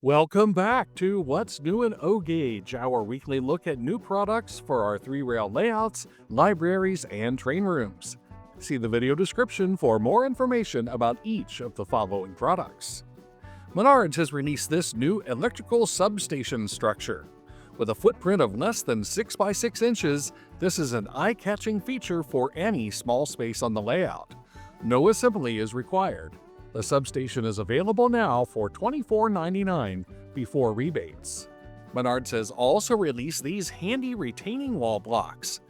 Welcome back to What's New in O-Gauge, our weekly look at new products for our three-rail layouts, libraries, and train rooms. See the video description for more information about each of the following products. Menards has released this new electrical substation structure. With a footprint of less than 6 by 6 inches, this is an eye-catching feature for any small space on the layout. No assembly is required. The substation is available now for $24.99 before rebates. Menards has also released these handy retaining wall blocks.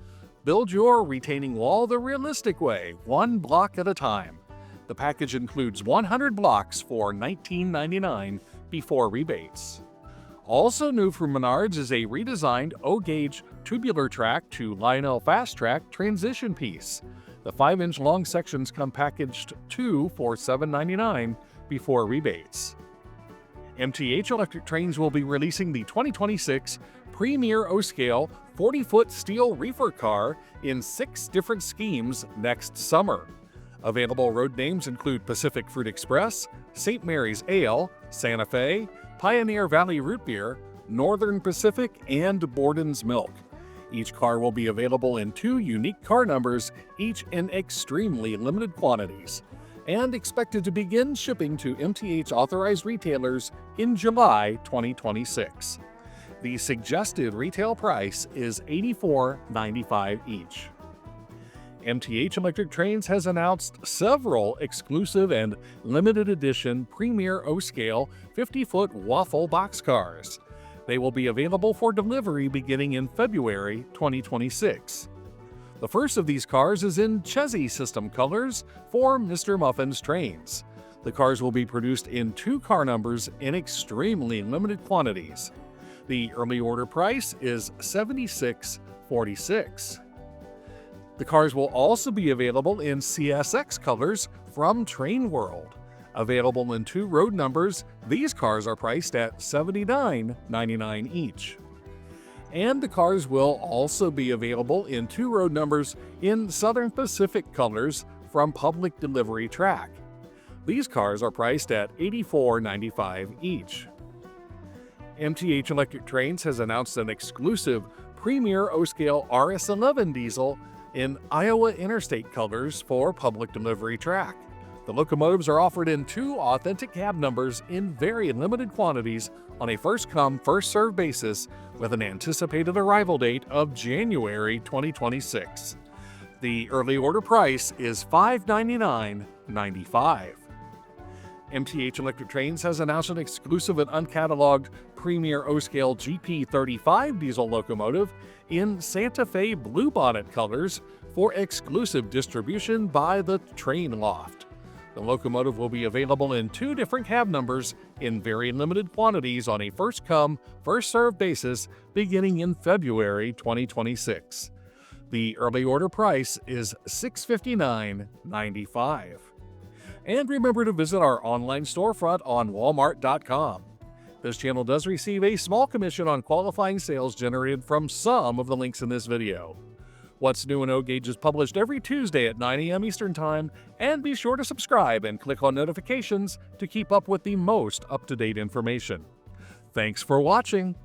Build your retaining wall the realistic way, one block at a time. The package includes 100 blocks for $19.99 before rebates. Also new from Menards is a redesigned O-Gauge tubular track to Lionel Fast Track transition piece. The 5-inch long sections come packaged 2 for $7.99 before rebates. MTH Electric Trains will be releasing the 2026 Premier O-Scale 40-foot steel reefer car in 6 different schemes next summer. Available road names include Pacific Fruit Express, St. Mary's Ale, Santa Fe, Pioneer Valley Root Beer, Northern Pacific, and Borden's Milk. Each car will be available in 2 unique car numbers, each in extremely limited quantities, and expected to begin shipping to MTH authorized retailers in July 2026. The suggested retail price is $84.95 each. MTH Electric Trains has announced several exclusive and limited edition Premier O-Scale 50-foot waffle boxcars. They will be available for delivery beginning in February 2026. The first of these cars is in Chessie system colors for Mr. Muffin's trains. The cars will be produced in 2 car numbers in extremely limited quantities. The early order price is $76.46. The cars will also be available in CSX colors from Train World. Available in 2 road numbers, these cars are priced at $79.99 each. And the cars will also be available in 2 road numbers in Southern Pacific colors from Public Delivery Track. These cars are priced at $84.95 each. MTH Electric Trains has announced an exclusive Premier O-Scale RS11 diesel in Iowa Interstate colors for Public Delivery Track. The locomotives are offered in 2 authentic cab numbers in very limited quantities on a first-come, first-served basis with an anticipated arrival date of January 2026. The early order price is $599.95. MTH Electric Trains has announced an exclusive and uncatalogued Premier O-Scale GP35 diesel locomotive in Santa Fe Bluebonnet colors for exclusive distribution by the Train Loft. The locomotive will be available in 2 different cab numbers in very limited quantities on a first-come, first-served basis beginning in February 2026. The early order price is $659.95. And remember to visit our online storefront on Walmart.com. This channel does receive a small commission on qualifying sales generated from some of the links in this video. What's New in O-Gauge is published every Tuesday at 9 a.m. Eastern Time, and be sure to subscribe and click on notifications to keep up with the most up-to-date information. Thanks for watching!